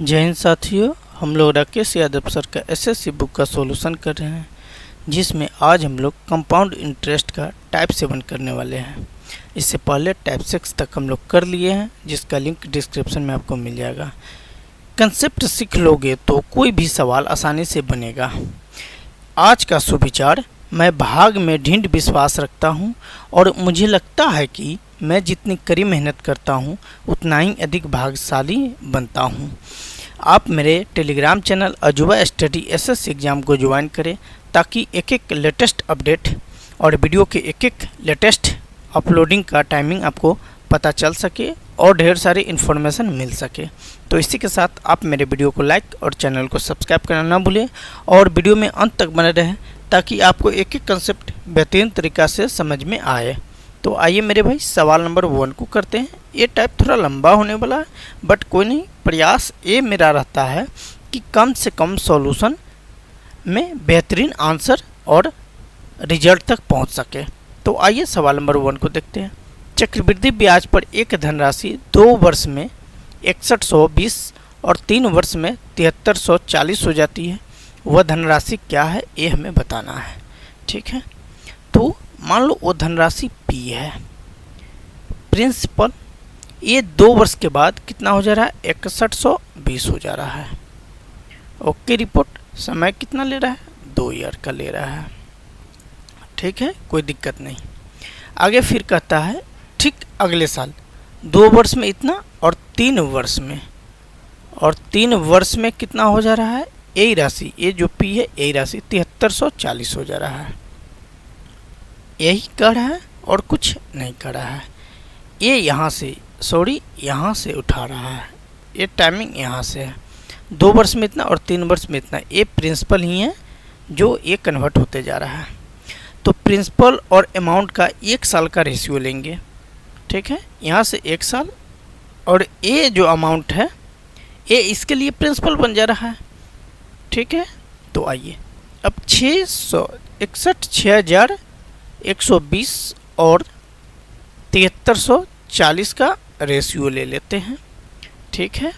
जय हिंद साथियों, हम लोग राकेश यादव सर का एसएससी बुक का सॉल्यूशन कर रहे हैं, जिसमें आज हम लोग कंपाउंड इंटरेस्ट का टाइप 7 करने वाले हैं। इससे पहले टाइप 6 तक हम लोग कर लिए हैं, जिसका लिंक डिस्क्रिप्शन में आपको मिल जाएगा। कंसेप्ट सीख लोगे तो कोई भी सवाल आसानी से बनेगा। आज का सुविचार: मैं भाग में ढीठ विश्वास रखता हूँ और मुझे लगता है कि मैं जितनी कड़ी मेहनत करता हूँ उतना ही अधिक भाग्यशाली बनता हूँ। आप मेरे टेलीग्राम चैनल अजूबा स्टडी एसएससी एग्ज़ाम को ज्वाइन करें, ताकि एक एक लेटेस्ट अपडेट और वीडियो के एक एक लेटेस्ट अपलोडिंग का टाइमिंग आपको पता चल सके और ढेर सारी इन्फॉर्मेशन मिल सके। तो इसी के साथ आप मेरे वीडियो को लाइक और चैनल को सब्सक्राइब करना ना भूलें और वीडियो में अंत तक बने रहें, ताकि आपको एक एक कंसेप्ट बेहतरीन तरीक़ा से समझ में आए। तो आइए मेरे भाई, सवाल नंबर 1 को करते हैं। ये टाइप थोड़ा लंबा होने वाला है, बट कोई नहीं, प्रयास ये मेरा रहता है कि कम से कम सॉल्यूशन में बेहतरीन आंसर और रिजल्ट तक पहुंच सके। तो आइए सवाल नंबर 1 को देखते हैं। चक्रवृद्धि ब्याज पर एक धनराशि 2 वर्ष में 6120 और 3 वर्ष में 7340 हो जाती है। वह धनराशि क्या है, ये हमें बताना है। ठीक है, तो मान लो वो धनराशि P है। प्रिंसिपल ये 2 वर्ष के बाद कितना हो जा रहा है, 6120 हो जा रहा है। ओके रिपोर्ट, समय कितना ले रहा है, 2 ईयर का ले रहा है। ठीक है, कोई दिक्कत नहीं। आगे फिर कहता है ठीक अगले साल 2 वर्ष में इतना और 3 वर्ष में कितना हो जा रहा है, यही राशि, ये जो P है यही राशि 7340 हो जा रहा है। यही कर रहा है और कुछ नहीं कर रहा है। ये यहाँ से उठा रहा है। ये टाइमिंग यहाँ से है, 2 वर्ष में इतना और 3 वर्ष में इतना। ये प्रिंसिपल ही है जो ये कन्वर्ट होते जा रहा है। तो प्रिंसिपल और अमाउंट का 1 साल का रेशियो लेंगे। ठीक है, यहाँ से 1 साल और ये जो अमाउंट है ये इसके लिए प्रिंसिपल बन जा रहा है। ठीक है, तो आइए अब 6120 और 7340 का रेशियो ले लेते हैं। ठीक है,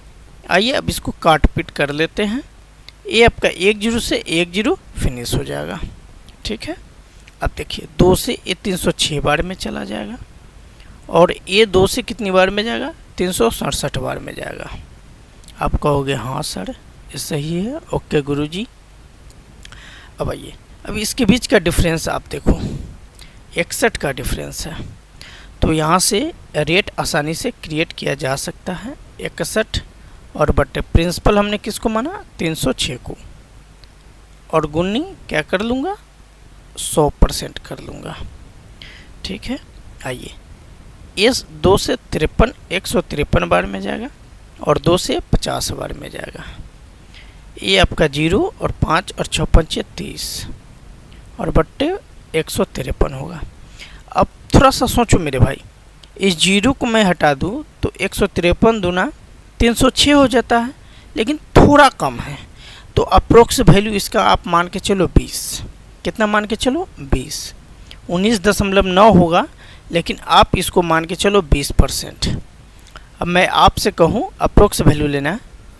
आइए अब इसको काट पीट कर लेते हैं। ये आपका 10 से 10 फिनिश हो जाएगा। ठीक है, अब देखिए 2 से ये 306 बार में चला जाएगा और ये 2 से कितनी बार में जाएगा, 367 बार में जाएगा। आप कहोगे हाँ सर ये सही है, ओके गुरुजी। अब आइए, अब इसके बीच का डिफरेंस आप देखो, 61 का डिफरेंस है। तो यहाँ से रेट आसानी से क्रिएट किया जा सकता है। 61 और बटे प्रिंसिपल हमने किसको माना, 306 को, और गुनी क्या कर लूँगा, 100% कर लूँगा। ठीक है, आइए इस 2 से 53 153 बार में जाएगा और 2 से 50 बार में जाएगा। ये आपका 0 और 5 और 6 5 30 और बट्टे 153 होगा। अब थोड़ा सा सोचो मेरे भाई, इस 0 को मैं हटा दूँ तो 153 दूना 306 हो जाता है, लेकिन थोड़ा कम है। तो अप्रोक्स वैल्यू इसका आप मान के चलो 20। कितना मान के चलो, 20। 19.9 होगा, लेकिन आप इसको मान के चलो 20%। अब मैं आपसे कहूँ अप्रोक्स वैल्यू लेना,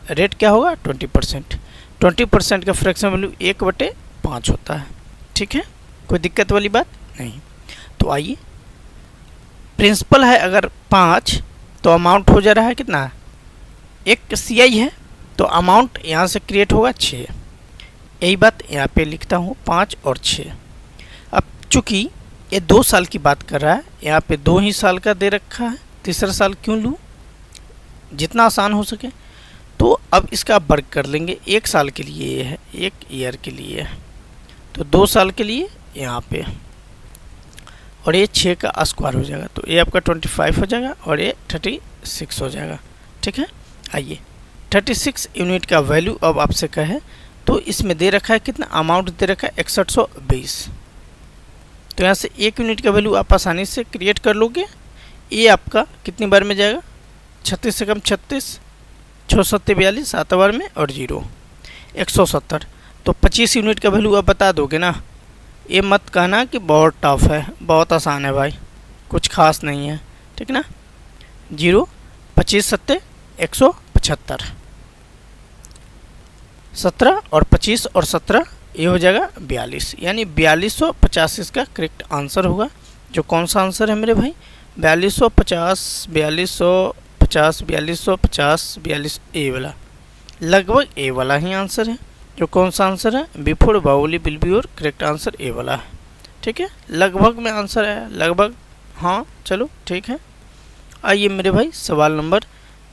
रेट क्या होगा, 20%। 20% का फ्रैक्शन वैल्यू 1/5 होता है। ठीक है, कोई दिक्कत वाली बात नहीं। तो आइए, प्रिंसिपल है अगर 5 तो अमाउंट हो जा रहा है कितना, 1 CI है तो अमाउंट यहाँ से क्रिएट होगा 6। यही बात यहाँ पे लिखता हूँ, 5 और 6। अब चूँकि ये 2 साल की बात कर रहा है, यहाँ पे 2 ही साल का दे रखा है, तीसरा साल क्यों लूँ, जितना आसान हो सके। तो अब इसका आप वर्क कर लेंगे। 1 साल के लिए ये है, 1 ईयर के लिए है, तो 2 साल के लिए यहाँ पे, और ये 6 का स्क्वायर हो जाएगा, तो ये आपका 25 हो जाएगा और ये 36 हो जाएगा। ठीक है, आइए 36 यूनिट का वैल्यू अब आपसे कहे तो इसमें दे रखा है कितना, अमाउंट दे रखा है 6120। तो यहाँ से 1 यूनिट का वैल्यू आप आसानी से क्रिएट कर लोगे। ये आपका कितनी बार में जाएगा, 36 से कम 36, 6 7 42 7 बार में और 0 170। तो 25 यूनिट का वैल्यू आप बता दोगे ना। ये मत कहना कि बहुत टफ है, बहुत आसान है भाई, कुछ खास नहीं है। ठीक ना, 0 25 7 175। 17 और 25 और 17 ये हो जाएगा 42, यानी 4250 इसका करेक्ट आंसर होगा। जो कौन सा आंसर है मेरे भाई? 4250, 4250, 4250, 42, ए वाला, लगभग ए वाला ही आंसर है। जो कौन सा आंसर है? बिफोर बाहुली will be your correct answer A वाला है। ठीक है, लगभग में आंसर है, लगभग। हाँ चलो ठीक है। आइए मेरे भाई सवाल नंबर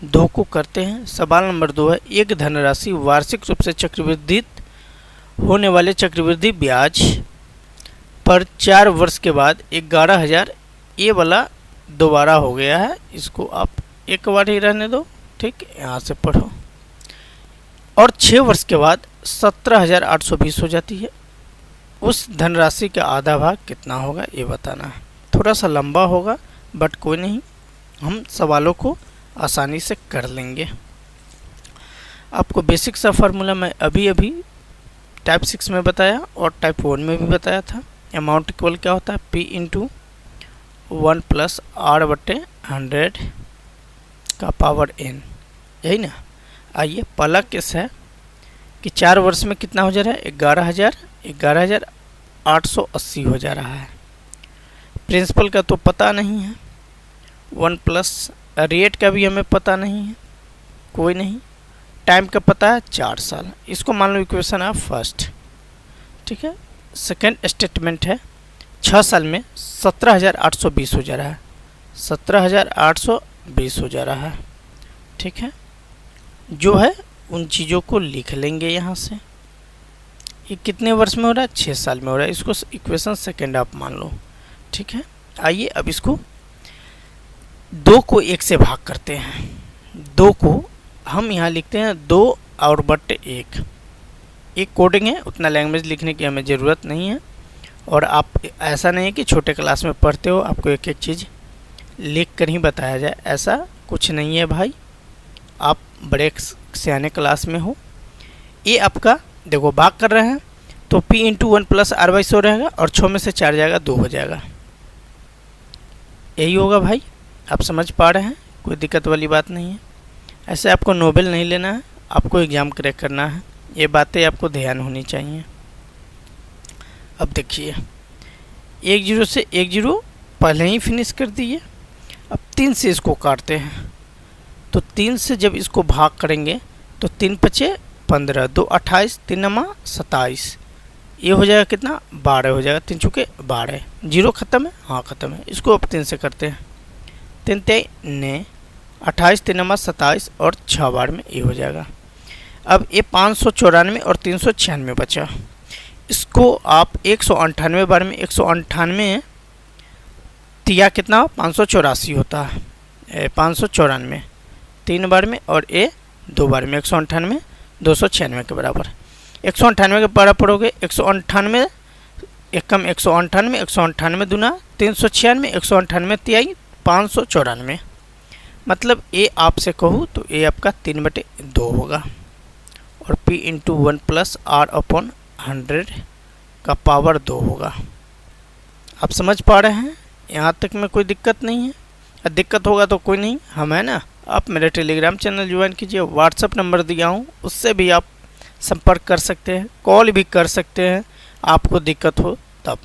2 को करते हैं। सवाल नंबर 2 है, एक धनराशि वार्षिक रूप से चक्रवृद्धि होने वाले चक्रवृद्धि ब्याज पर 4 वर्ष के बाद 11,000, ये वाला दोबारा हो गया है, इसको आप एक बार ही रहने दो। ठीक, यहाँ से पढ़ो। और 6 वर्ष के बाद 17,820 हो जाती है। उस धनराशि का आधा भाग कितना होगा ये बताना है। थोड़ा सा लंबा होगा बट कोई नहीं, हम सवालों को आसानी से कर लेंगे। आपको बेसिक सा फार्मूला मैं अभी टाइप 6 में बताया और टाइप 1 में भी बताया था। अमाउंट इक्वल क्या होता है? P इंटू 1 प्लस R/100 का पावर n, यही ना। आइए पहला केस है कि 4 वर्ष में कितना हो जा रहा है? 11,880 हो जा रहा है। प्रिंसिपल का तो पता नहीं है, 1 प्लस रेट का भी हमें पता नहीं है, कोई नहीं। टाइम का पता है 4 साल, इसको मान लो इक्वेशन है फर्स्ट। ठीक है, सेकेंड स्टेटमेंट है 6 साल में 17,820 हो जा रहा है, 17,820 हो जा रहा है। ठीक है, जो है उन चीज़ों को लिख लेंगे यहाँ से। ये कितने वर्ष में हो रहा है? 6 साल में हो रहा है, इसको इक्वेशन सेकेंड आप मान लो। ठीक है, आइए अब इसको 2 को 1 से भाग करते हैं। 2 को हम यहाँ लिखते हैं 2 और बटे 1। एक कोडिंग है, उतना लैंग्वेज लिखने की हमें ज़रूरत नहीं है। और आप ऐसा नहीं है कि छोटे क्लास में पढ़ते हो आपको एक एक चीज़ लिख कर ही बताया जाए, ऐसा कुछ नहीं है भाई। आप बड़े सियाने क्लास में हो। ये आपका देखो भाग कर रहे हैं तो P इंटू 1 प्लस R/100 रहेगा और 6 में से 4 जाएगा 2 हो जाएगा, यही होगा भाई। आप समझ पा रहे हैं, कोई दिक्कत वाली बात नहीं है। ऐसे आपको नोबेल नहीं लेना है, आपको एग्ज़ाम क्रैक करना है, ये बातें आपको ध्यान होनी चाहिए। अब देखिए 10 से 10 पहले ही फिनिश कर दिए। अब 3 से इसको काटते हैं, तो 3 से जब इसको भाग करेंगे तो 3 पचे 15, 2 28, 3 नमा 27, ये हो जाएगा कितना? 12 हो जाएगा। 3 चुके 12, 0 ख़त्म है, हाँ ख़त्म है। इसको अब 3 से करते हैं, 3 ते 9, 28, 3 नमा 27 और 6 बार में ये हो जाएगा। अब ये 594 और 396 बचा, इसको आप 198 बार में 198 तिया कितना? 584 होता है, 594 3 बार में और ये 2 बार में 198 296 के बराबर। 198 के बराबर हो गए 198 एकम 198, 198 दूना 396, 198 तिहाई 594। मतलब ये आपसे कहूँ तो ये आपका 3/2 होगा और P इंटू 1 प्लस R/100 का पावर 2 होगा। आप समझ पा रहे हैं? यहाँ तक में कोई दिक्कत नहीं है। दिक्कत होगा तो कोई नहीं, हम है ना, आप मेरे टेलीग्राम चैनल ज्वाइन कीजिए, व्हाट्सअप नंबर दिया हूँ, उससे भी आप संपर्क कर सकते हैं, कॉल भी कर सकते हैं, आपको दिक्कत हो तब।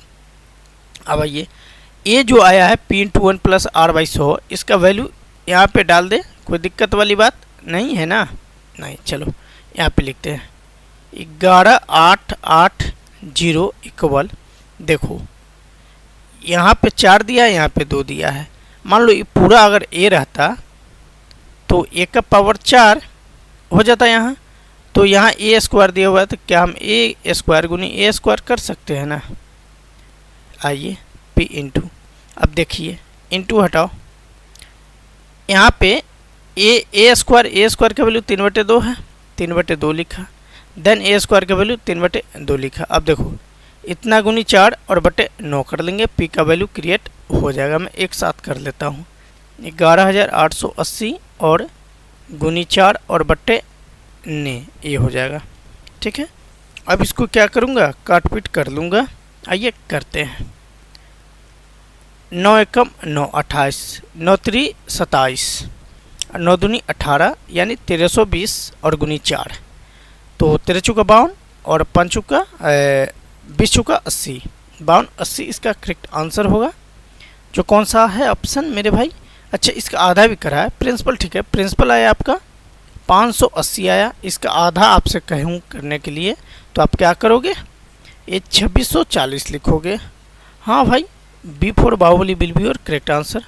अब आइए, ये जो आया है P इंटू 1 प्लस R/100, इसका वैल्यू यहाँ पे डाल दे, कोई दिक्कत वाली बात नहीं है ना? नहीं, चलो यहाँ पे लिखते हैं 11880 इक्वल, देखो यहाँ पे 4 दिया है, यहाँ पे 2 दिया है। मान लो ये पूरा अगर A रहता तो A का पावर 4 हो जाता यहाँ, तो यहाँ A स्क्वायर दिया हुआ है, तो क्या हम A स्क्वायर गुनी A स्क्वायर कर सकते हैं ना? आइए P इंटू, अब देखिए इंटू हटाओ, यहाँ पे A स्क्वायर का वैल्यू 3/2 है, 3/2 लिखा। देन A स्क्वायर का वैल्यू 3/2 लिखा। अब देखो इतना गुनी 4 और बटे 9 कर लेंगे, P का वैल्यू क्रिएट हो जाएगा। मैं एक साथ कर लेता हूँ, 11,880 और गुनी 4 और बटे 9 ये हो जाएगा। ठीक है, अब इसको क्या करूँगा? काट पीट कर लूँगा। आइए करते हैं, 9 एकम 9 28, 9 3 27, 9 दूनी 18 यानी 1320 और गुनी 4, तो 13 चौका 52 और 5 चौका 20 चौका 80, 52 80 इसका करेक्ट आंसर होगा। जो कौन सा है ऑप्शन मेरे भाई। अच्छा, इसका आधा भी करा है प्रिंसिपल, ठीक है। प्रिंसिपल आया आपका 580 आया, इसका आधा आपसे कहूँ करने के लिए तो आप क्या करोगे, ये 2640 लिखोगे। हाँ भाई, B4 Baahubali will be your correct answer.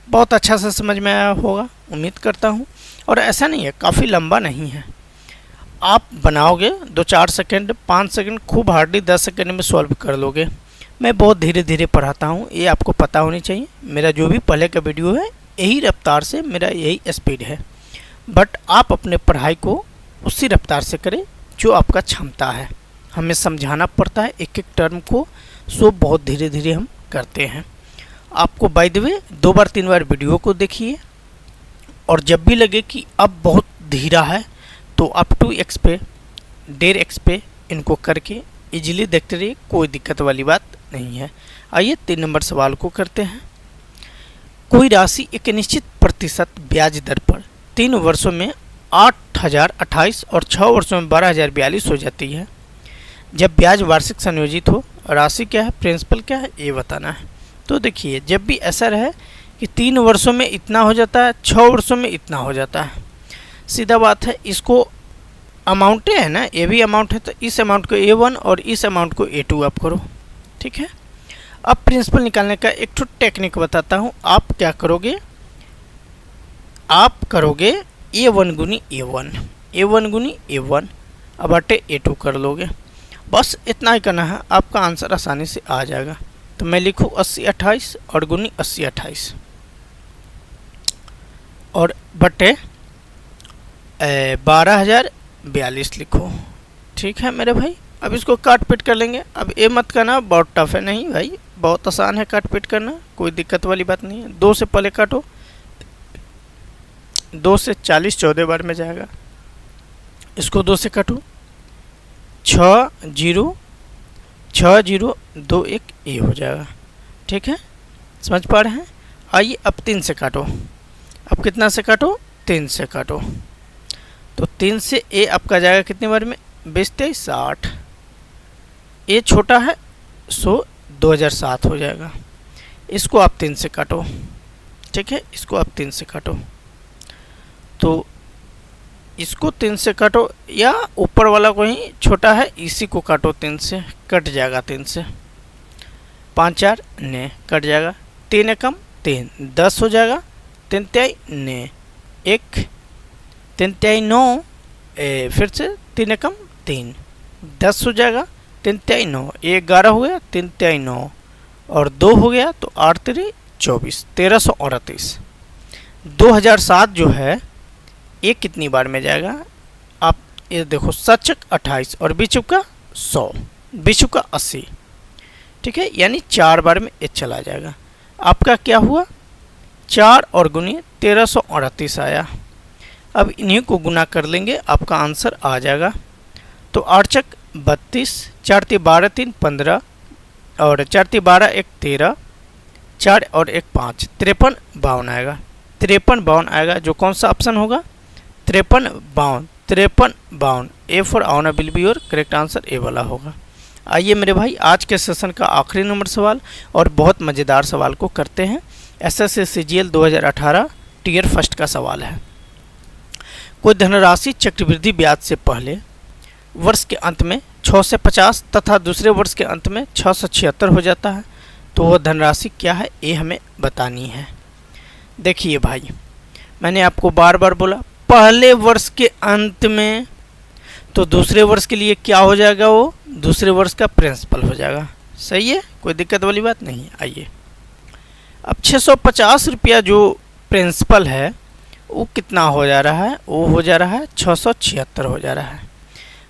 बहुत अच्छा से समझ में आया होगा उम्मीद करता हूँ। और ऐसा नहीं है, काफ़ी लंबा नहीं है, आप बनाओगे 2-4 सेकंड 5 सेकंड, खूब हार्डली 10 सेकंड में सॉल्व कर लोगे। मैं बहुत धीरे धीरे पढ़ाता हूँ, ये आपको पता होनी चाहिए। मेरा जो भी पहले का वीडियो है यही रफ्तार से, मेरा यही स्पीड है। बट आप अपने पढ़ाई को उसी रफ्तार से करें जो आपका क्षमता है। हमें समझाना पड़ता है एक एक टर्म को, सो बहुत धीरे धीरे हम करते हैं। आपको by the way 2 bar 3 bar video को देखिए, और जब भी लगे कि अब बहुत धीरा है तो आप 2x पे 1.5x पे इनको करके इजीली देखते रहिए, कोई दिक्कत वाली बात नहीं है। आइए 3 नंबर सवाल को करते हैं। कोई राशि एक निश्चित प्रतिशत ब्याज दर पर 3 वर्षों में 8028 और 6 वर्षों में 12042 हो जाती है। जब ब्याज वार्षिक संयोजित हो, राशि क्या है, प्रिंसिपल क्या है, ये बताना है। तो देखिए, जब भी ऐसा रहे कि 3 वर्षों में इतना हो जाता है, 6 वर्षों में इतना हो जाता है, सीधा बात है, इसको अमाउंट है ना, ये भी अमाउंट है, तो इस अमाउंट को A1 और इस अमाउंट को A2 आप करो, ठीक है। अब प्रिंसिपल निकालने का एक ठो टेक्निक बताता हूँ। आप क्या करोगे, आप करोगे A1 गुनी A1, A1 गुनी A1 अब बटे A2 कर लोगे। बस इतना ही करना है, आपका आंसर आसानी से आ जाएगा। तो मैं लिखूँ 8028 और गुनी 8028 और बटे 12042 लिखो, ठीक है मेरे भाई। अब इसको काट पीट कर लेंगे। अब ये मत करना बहुत टफ है, नहीं भाई, बहुत आसान है काट पीट करना, कोई दिक्कत वाली बात नहीं है। 2 से पहले काटो, 2 से 40 14 बार में जाएगा। इसको 2 से काटो, 6021 ए हो जाएगा, ठीक है, समझ पा रहे हैं। आइए अब 3 से काटो। अब कितना से काटो, 3 से काटो। तो 3 से ए आपका जाएगा कितनी बार में, 20 23 60। ए छोटा है सो 2007 हो जाएगा। इसको आप 3 से काटो, ठीक है, इसको आप 3 से काटो। तो इसको 3 से काटो, या ऊपर वाला को ही छोटा है इसी को काटो, 3 से कट जाएगा। 3 से 5 4 ने कट जाएगा, 3 एकम 3 10 हो जाएगा, 3 तिहाई ने 1, 3 तिहाई 9, फिर से 3 एकम 3 10 हो जाएगा, 3 तिहाई 9, 11 हो गया, 3 तिहाई 9 और 2 हो गया, तो 8 3 24 1338। 2007 जो है ये कितनी बार में जाएगा, आप ये देखो, 7 28 और 20 का 100, 20 का 80, ठीक है, यानी 4 बार में ये चला जाएगा। आपका क्या हुआ, 4 और गुनी 1338 आया। अब इन्हीं को गुना कर लेंगे, आपका आंसर आ जाएगा। तो 8 32, 4 3 12 3 15 और 4 3 12 1 13, 4 और 1 5, 53 52 आएगा। 53 52 आएगा, जो कौन सा ऑप्शन होगा, 53 52, 53 52, ए फॉर आउना will be your correct answer, A वाला होगा। आइए मेरे भाई, आज के सेशन का आखिरी नंबर सवाल और बहुत मज़ेदार सवाल को करते हैं। SSC CGL 2018 टीयर फर्स्ट का सवाल है। कोई धनराशि चक्रवृद्धि ब्याज से पहले वर्ष के अंत में 6 से 50 तथा दूसरे वर्ष के अंत में 6 से 76 हो जाता है, तो वह धनराशि क्या है, ये हमें बतानी है। देखिए भाई, मैंने आपको बार बार बोला, पहले वर्ष के अंत में, तो दूसरे वर्ष के लिए क्या हो जाएगा, वो दूसरे वर्ष का प्रिंसिपल हो जाएगा। सही है, कोई दिक्कत वाली बात नहीं है। आइए अब 650 रुपया जो प्रिंसिपल है वो कितना हो जा रहा है, वो हो जा रहा है 676 हो जा रहा है।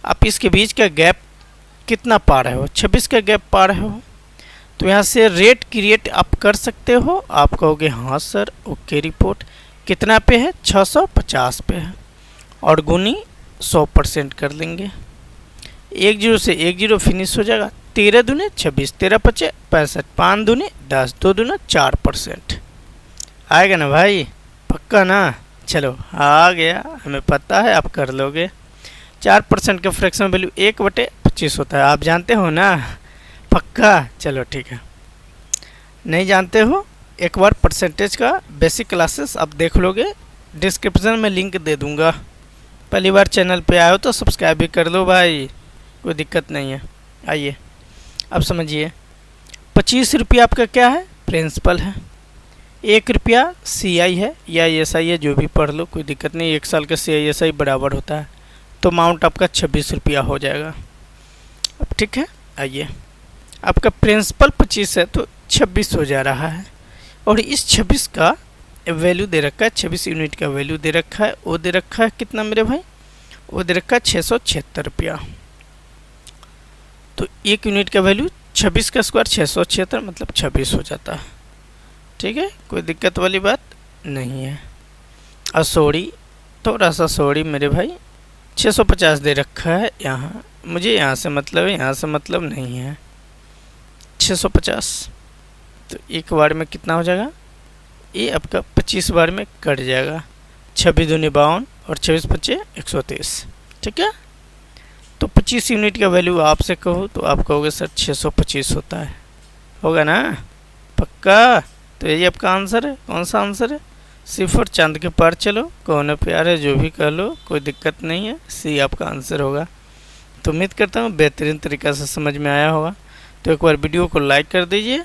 आप इसके बीच का गैप कितना पा रहे हो, 26 का गैप पा रहे हो। तो यहाँ से रेट क्रिएट आप कर सकते हो। आप कहोगे हाँ सर, ओके रिपोर्ट, कितना पे है, 650 पे है, और गुनी 100% कर लेंगे। 1 0 से 1 0 फिनिश हो जाएगा। 13 दूने 26, 13 5 65, 5 दूने 10, 2 दूना 4%। आएगा ना भाई, पक्का ना। चलो आ गया, हमें पता है आप कर लोगे। 4% का फ्रैक्शन वैल्यू 1/25 होता है। आप जानते हो ना? पक्का? चलो ठीक है। नहीं जानते हो, एक बार परसेंटेज का बेसिक क्लासेस आप देख लोगे, डिस्क्रिप्शन में लिंक दे दूंगा। पहली बार चैनल पे आए हो तो सब्सक्राइब भी कर लो भाई, कोई दिक्कत नहीं है। आइए अब समझिए, 25 रुपया आपका क्या है? प्रिंसिपल है। 1 रुपया CI है या SI है, जो भी पढ़ लो, कोई दिक्कत नहीं। 1 साल का CI SI बराबर होता है, तो अमाउंट आपका 26 रुपया हो जाएगा। अब ठीक है, आइए आपका प्रिंसिपल 25 है तो 26 हो जा रहा है, और इस 26 का वैल्यू दे रखा है, 26 यूनिट का वैल्यू दे रखा है। वो दे रखा है कितना मेरे भाई? वो दे रखा है 676 रुपया। तो 1 यूनिट का वैल्यू 26 का स्क्वायर 676 मतलब 26 हो जाता है। ठीक है, कोई दिक्कत वाली बात नहीं है। और सॉरी, थोड़ा सा सॉरी मेरे भाई, 650 दे रखा है यहाँ, मुझे यहाँ से मतलब है, यहाँ से मतलब नहीं है। 650 तो एक बार में कितना हो जाएगा? ये आपका 25 बार में कट जाएगा। 26 दूनी 52 और 26 पच्चे 130। ठीक है, तो 25 यूनिट का वैल्यू आपसे कहूँ तो आप कहोगे सर 625 होता है, होगा ना? पक्का? तो यही आपका आंसर है। कौन सा आंसर है? सिर्फ और चांद के पार चलो, कौन प्यार है, जो भी कह लो, कोई दिक्कत नहीं है। C आपका आंसर होगा। तो उम्मीद करता हूँ बेहतरीन तरीक़ा से समझ में आया होगा। तो एक बार वीडियो को लाइक कर दीजिए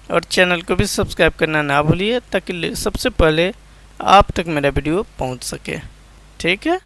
और चैनल को भी सब्सक्राइब करना ना भूलिए, ताकि सबसे पहले आप तक मेरा वीडियो पहुंच सके। ठीक है।